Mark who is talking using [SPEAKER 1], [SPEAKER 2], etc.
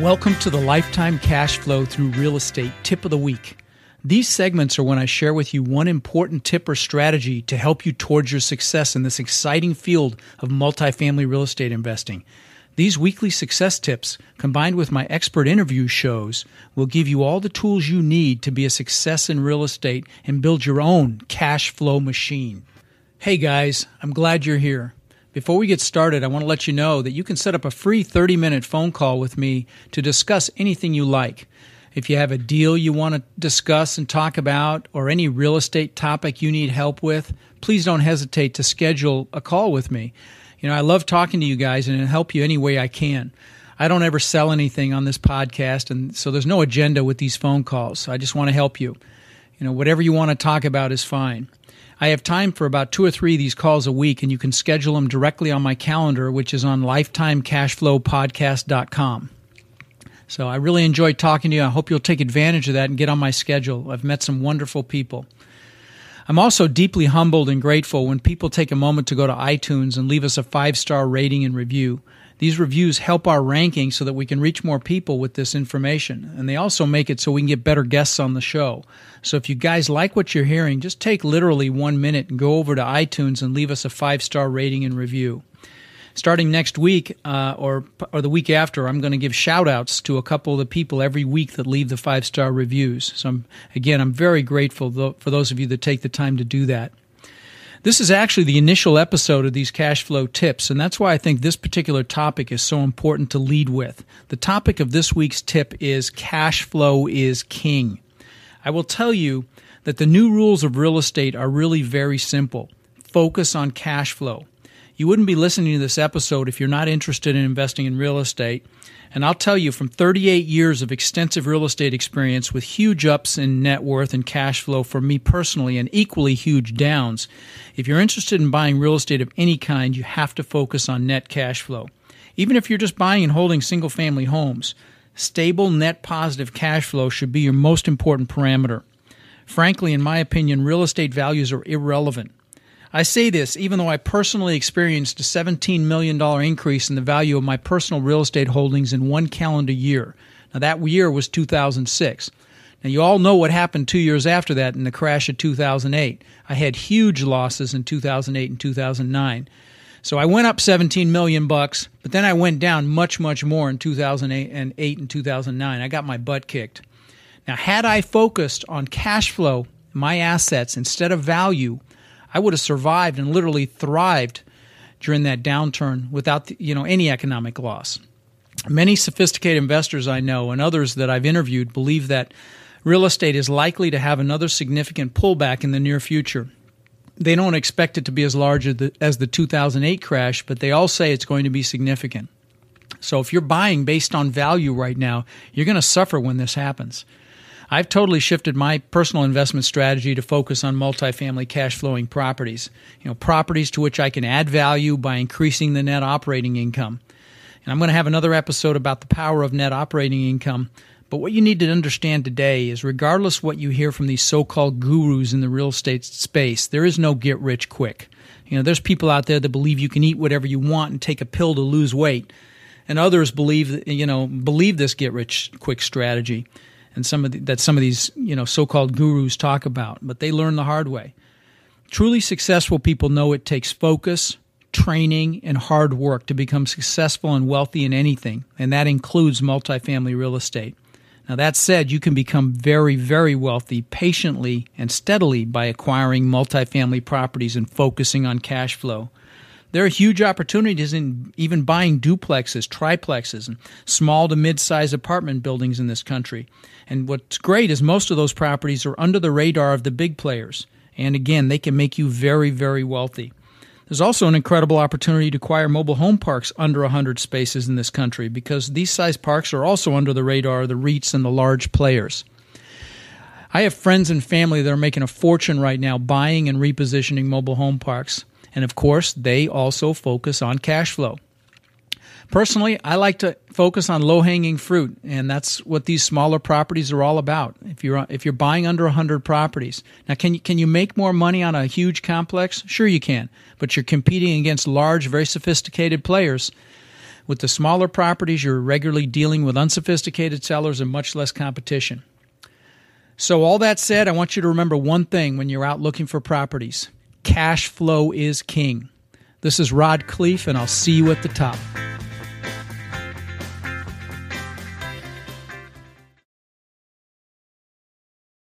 [SPEAKER 1] Welcome to the Lifetime Cash Flow Through Real Estate Tip of the Week. These segments are when I share with you one important tip or strategy to help you towards your success in this exciting field of multifamily real estate investing. These weekly success tips, combined with my expert interview shows, will give you all the tools you need to be a success in real estate and build your own cash flow machine. Hey guys, I'm glad you're here. Before we get started, I want to let you know that you can set up a free 30-minute phone call with me to discuss anything you like. If you have a deal you want to discuss and talk about, or any real estate topic you need help with, please don't hesitate to schedule a call with me. I love talking to you guys and help you any way I can. I don't ever sell anything on this podcast, and so there's no agenda with these phone calls. I just want to help you. Whatever you want to talk about is fine. I have time for about 2 or 3 of these calls a week, and you can schedule them directly on my calendar, which is on lifetimecashflowpodcast.com. So I really enjoyed talking to you. I hope you'll take advantage of that and get on my schedule. I've met some wonderful people. I'm also deeply humbled and grateful when people take a moment to go to iTunes and leave us a 5-star rating and review. These reviews help our ranking so that we can reach more people with this information, and they also make it so we can get better guests on the show. So if you guys like what you're hearing, just take literally 1 minute and go over to iTunes and leave us a 5-star rating and review. Starting next week or the week after, I'm going to give shout-outs to a couple of the people every week that leave the 5-star reviews. So I'm very grateful for those of you that take the time to do that. This is actually the initial episode of these cash flow tips, and that's why I think this particular topic is so important to lead with. The topic of this week's tip is cash flow is king. I will tell you that the new rules of real estate are really very simple. Focus on cash flow. You wouldn't be listening to this episode if you're not interested in investing in real estate. And I'll tell you, from 38 years of extensive real estate experience with huge ups in net worth and cash flow for me personally and equally huge downs, if you're interested in buying real estate of any kind, you have to focus on net cash flow. Even if you're just buying and holding single-family homes, stable net positive cash flow should be your most important parameter. Frankly, in my opinion, real estate values are irrelevant. I say this even though I personally experienced a $17 million increase in the value of my personal real estate holdings in one calendar year. Now, that year was 2006. Now, you all know what happened 2 years after that in the crash of 2008. I had huge losses in 2008 and 2009. So I went up $17 million, but then I went down much, much more in 2008 and 2009. I got my butt kicked. Now, had I focused on cash flow, my assets, instead of value, I would have survived and literally thrived during that downturn without any economic loss. Many sophisticated investors I know and others that I've interviewed believe that real estate is likely to have another significant pullback in the near future. They don't expect it to be as large as the 2008 crash, but they all say it's going to be significant. So if you're buying based on value right now, you're going to suffer when this happens. I've totally shifted my personal investment strategy to focus on multifamily cash flowing properties, properties to which I can add value by increasing the net operating income. And I'm going to have another episode about the power of net operating income. But what you need to understand today is regardless what you hear from these so-called gurus in the real estate space, there is no get rich quick. There's people out there that believe you can eat whatever you want and take a pill to lose weight. And others believe this get rich quick strategy. And some of these so-called gurus talk about, but they learn the hard way. Truly successful people know it takes focus, training, and hard work to become successful and wealthy in anything, and that includes multifamily real estate. Now, that said, you can become very, very wealthy patiently and steadily by acquiring multifamily properties and focusing on cash flow. There are huge opportunities in even buying duplexes, triplexes, and small to mid-sized apartment buildings in this country. And what's great is most of those properties are under the radar of the big players. And again, they can make you very, very wealthy. There's also an incredible opportunity to acquire mobile home parks under 100 spaces in this country because these size parks are also under the radar of the REITs and the large players. I have friends and family that are making a fortune right now buying and repositioning mobile home parks. And of course, they also focus on cash flow. Personally, I like to focus on low-hanging fruit, and that's what these smaller properties are all about. If you're buying under 100 properties, now can you make more money on a huge complex? Sure you can, but you're competing against large, very sophisticated players With the smaller properties, you're regularly dealing with unsophisticated sellers and much less competition. So all that said, I want you to remember one thing when you're out looking for properties. Cash flow is king. This is Rod Khleif, and I'll see you at the top.